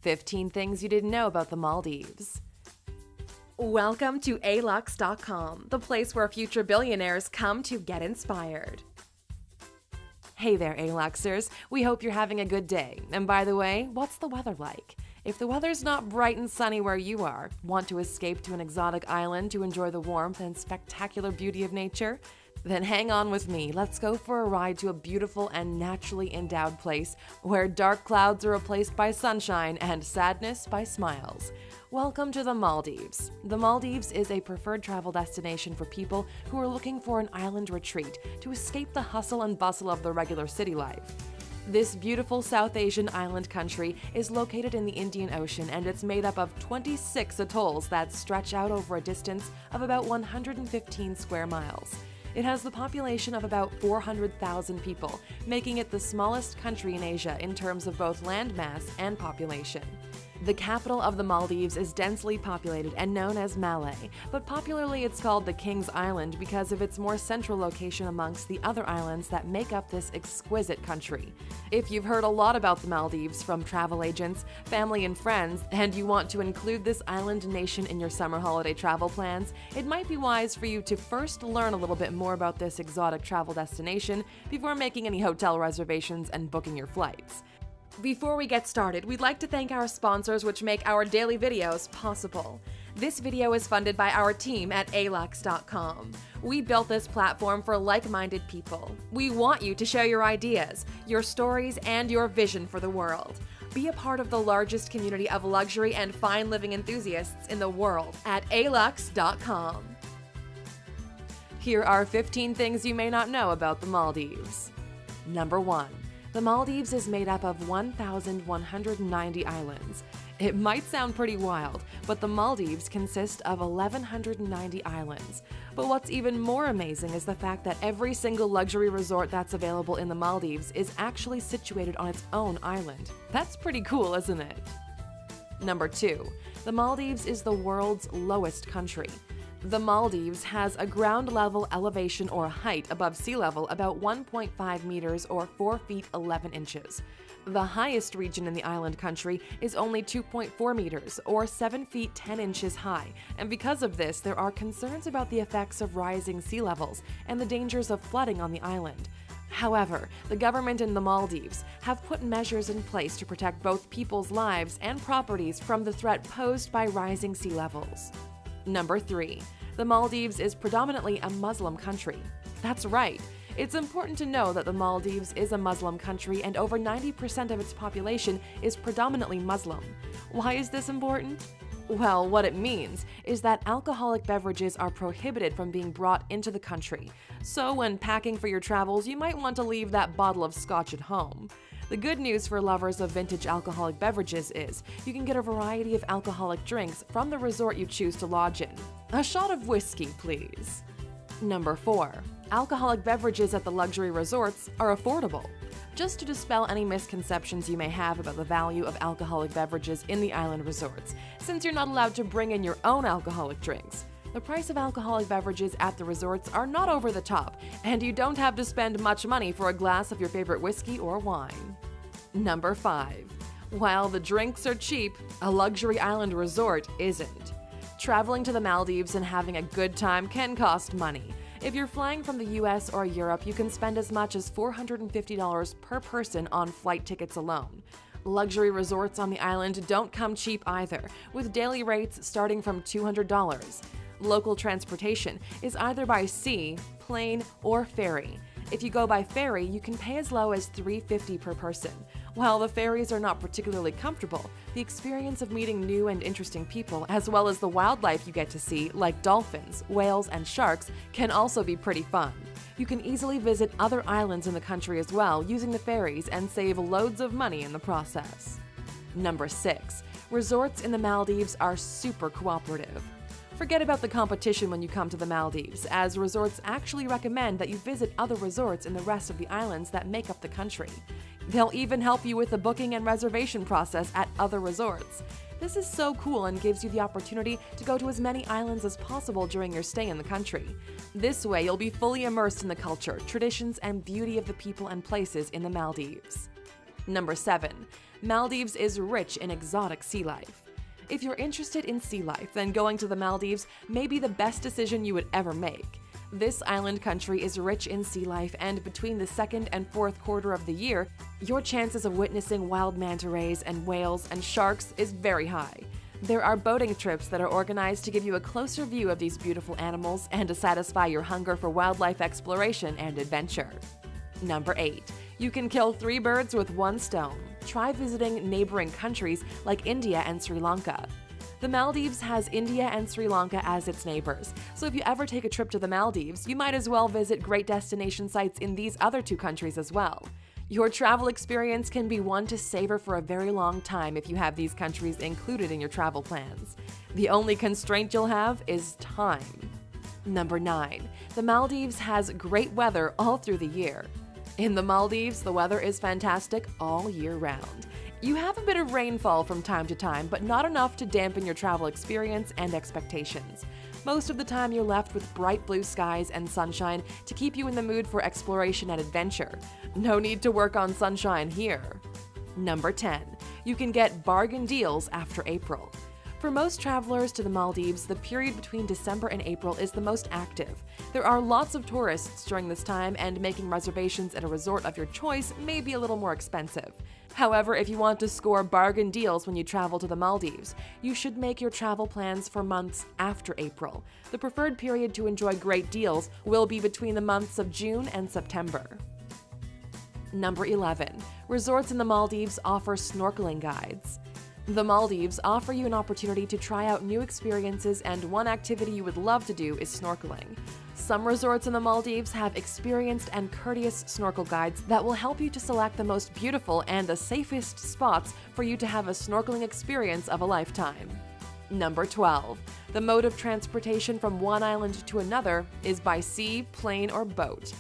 15 Things You Didn't Know About the Maldives. Welcome to alux.com, the place where future billionaires come to get inspired. Hey there, Aluxers. We hope you're having a good day. And by the way, what's the weather like? If the weather's not bright and sunny where you are, want to escape to an exotic island to enjoy the warmth and spectacular beauty of nature? Then hang on with me. Let's go for a ride to a beautiful and naturally endowed place where dark clouds are replaced by sunshine and sadness by smiles. Welcome to the Maldives. The Maldives is a preferred travel destination for people who are looking for an island retreat to escape the hustle and bustle of the regular city life. This beautiful South Asian island country is located in the Indian Ocean, and it's made up of 26 atolls that stretch out over a distance of about 115 square miles. It has the population of about 400,000 people, making it the smallest country in Asia in terms of both land mass and population. The capital of the Maldives is densely populated and known as Malé, but popularly it's called the King's Island because of its more central location amongst the other islands that make up this exquisite country. If you've heard a lot about the Maldives from travel agents, family, and friends, and you want to include this island nation in your summer holiday travel plans, it might be wise for you to first learn a little bit more about this exotic travel destination before making any hotel reservations and booking your flights. Before we get started, we'd like to thank our sponsors which make our daily videos possible. This video is funded by our team at alux.com. We built this platform for like-minded people. We want you to share your ideas, your stories, and your vision for the world. Be a part of the largest community of luxury and fine living enthusiasts in the world at alux.com. Here are 15 things you may not know about the Maldives. Number 1. The Maldives is made up of 1,190 islands. It might sound pretty wild, but the Maldives consist of 1,190 islands. But what's even more amazing is the fact that every single luxury resort that's available in the Maldives is actually situated on its own island. That's pretty cool, isn't it? Number 2. The Maldives is the world's lowest country. The Maldives has a ground level elevation or height above sea level about 1.5 meters or 4 feet 11 inches. The highest region in the island country is only 2.4 meters or 7 feet 10 inches high, and because of this, there are concerns about the effects of rising sea levels and the dangers of flooding on the island. However, the government in the Maldives have put measures in place to protect both people's lives and properties from the threat posed by rising sea levels. Number 3. The Maldives is predominantly a Muslim country. That's right. It's important to know that the Maldives is a Muslim country and over 90% of its population is predominantly Muslim. Why is this important? Well, what it means is that alcoholic beverages are prohibited from being brought into the country. So when packing for your travels, you might want to leave that bottle of scotch at home. The good news for lovers of vintage alcoholic beverages is you can get a variety of alcoholic drinks from the resort you choose to lodge in. A shot of whiskey, please. Number 4. Alcoholic beverages at the luxury resorts are affordable. Just to dispel any misconceptions you may have about the value of alcoholic beverages in the island resorts, since you're not allowed to bring in your own alcoholic drinks. The price of alcoholic beverages at the resorts are not over the top, and you don't have to spend much money for a glass of your favorite whiskey or wine. Number 5. While the drinks are cheap, a luxury island resort isn't. Traveling to the Maldives and having a good time can cost money. If you're flying from the US or Europe, you can spend as much as $450 per person on flight tickets alone. Luxury resorts on the island don't come cheap either, with daily rates starting from $200. Local transportation is either by sea, plane, or ferry. If you go by ferry, you can pay as low as $350 per person. While the ferries are not particularly comfortable, the experience of meeting new and interesting people, as well as the wildlife you get to see, like dolphins, whales, and sharks, can also be pretty fun. You can easily visit other islands in the country as well using the ferries and save loads of money in the process. Number 6. Resorts in the Maldives are super cooperative. Forget about the competition when you come to the Maldives, as resorts actually recommend that you visit other resorts in the rest of the islands that make up the country. They'll even help you with the booking and reservation process at other resorts. This is so cool and gives you the opportunity to go to as many islands as possible during your stay in the country. This way, you'll be fully immersed in the culture, traditions, and beauty of the people and places in the Maldives. Number 7. Maldives is rich in exotic sea life. If you're interested in sea life, then going to the Maldives may be the best decision you would ever make. This island country is rich in sea life, and between the second and fourth quarter of the year, your chances of witnessing wild manta rays and whales and sharks is very high. There are boating trips that are organized to give you a closer view of these beautiful animals and to satisfy your hunger for wildlife exploration and adventure. Number 8. You can kill 3 birds with 1 stone. Try visiting neighboring countries like India and Sri Lanka. The Maldives has India and Sri Lanka as its neighbors, so if you ever take a trip to the Maldives, you might as well visit great destination sites in these other 2 countries as well. Your travel experience can be one to savor for a very long time if you have these countries included in your travel plans. The only constraint you'll have is time. Number 9. The Maldives has great weather all through the year. In the Maldives, the weather is fantastic all year round. You have a bit of rainfall from time to time, but not enough to dampen your travel experience and expectations. Most of the time, you're left with bright blue skies and sunshine to keep you in the mood for exploration and adventure. No need to work on sunshine here. Number 10. You can get bargain deals after April. For most travelers to the Maldives, the period between December and April is the most active. There are lots of tourists during this time, and making reservations at a resort of your choice may be a little more expensive. However, if you want to score bargain deals when you travel to the Maldives, you should make your travel plans for months after April. The preferred period to enjoy great deals will be between the months of June and September. Number 11. Resorts in the Maldives offer snorkeling guides. The Maldives offer you an opportunity to try out new experiences, and one activity you would love to do is snorkeling. Some resorts in the Maldives have experienced and courteous snorkel guides that will help you to select the most beautiful and the safest spots for you to have a snorkeling experience of a lifetime. Number 12. The mode of transportation from one island to another is by sea, plane, or boat.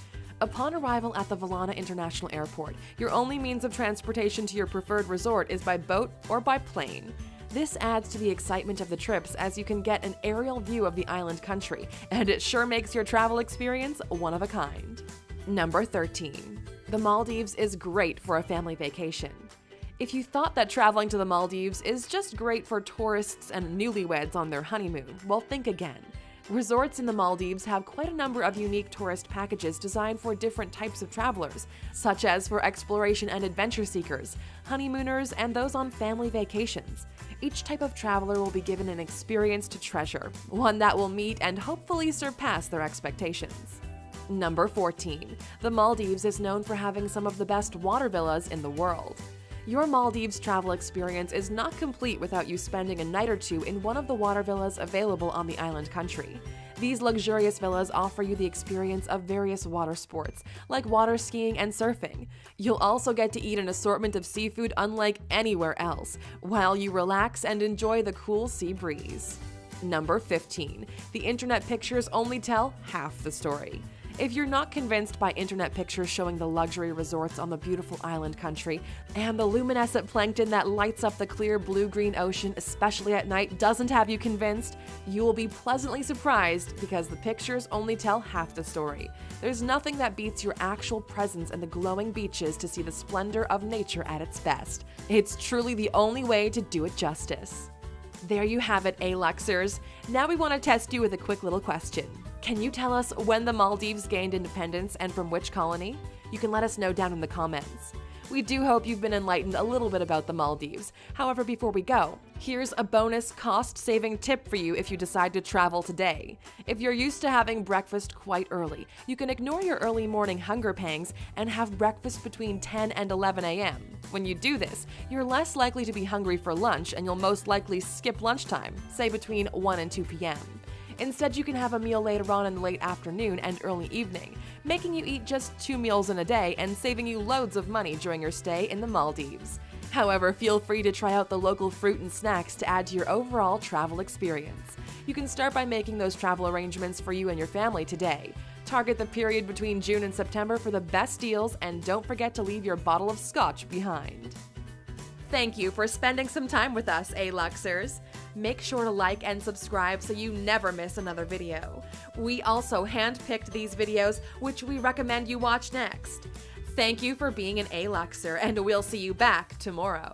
Upon arrival at the Valana International Airport, your only means of transportation to your preferred resort is by boat or by plane. This adds to the excitement of the trips, as you can get an aerial view of the island country, and it sure makes your travel experience one of a kind. Number 13. The Maldives is great for a family vacation. If you thought that traveling to the Maldives is just great for tourists and newlyweds on their honeymoon, well, think again. Resorts in the Maldives have quite a number of unique tourist packages designed for different types of travelers, such as for exploration and adventure seekers, honeymooners, and those on family vacations. Each type of traveler will be given an experience to treasure, one that will meet and hopefully surpass their expectations. Number 14. The Maldives is known for having some of the best water villas in the world. Your Maldives travel experience is not complete without you spending a night or 2 in one of the water villas available on the island country. These luxurious villas offer you the experience of various water sports, like water skiing and surfing. You'll also get to eat an assortment of seafood unlike anywhere else, while you relax and enjoy the cool sea breeze. Number 15. The internet pictures only tell half the story. If you're not convinced by internet pictures showing the luxury resorts on the beautiful island country, and the luminescent plankton that lights up the clear blue-green ocean, especially at night, doesn't have you convinced, you will be pleasantly surprised, because the pictures only tell half the story. There's nothing that beats your actual presence in the glowing beaches to see the splendor of nature at its best. It's truly the only way to do it justice. There you have it, A-Luxers. Now we want to test you with a quick little question. Can you tell us when the Maldives gained independence and from which colony? You can let us know down in the comments. We do hope you've been enlightened a little bit about the Maldives. However, before we go, here's a bonus cost-saving tip for you if you decide to travel today. If you're used to having breakfast quite early, you can ignore your early morning hunger pangs and have breakfast between 10 and 11 a.m. When you do this, you're less likely to be hungry for lunch, and you'll most likely skip lunchtime, say between 1 and 2 p.m. Instead, you can have a meal later on in the late afternoon and early evening, making you eat just 2 meals in a day and saving you loads of money during your stay in the Maldives. However, feel free to try out the local fruit and snacks to add to your overall travel experience. You can start by making those travel arrangements for you and your family today. Target the period between June and September for the best deals, and don't forget to leave your bottle of scotch behind. Thank you for spending some time with us, A-Luxers. Make sure to like and subscribe so you never miss another video. We also handpicked these videos, which we recommend you watch next. Thank you for being an A-Luxer, and we'll see you back tomorrow.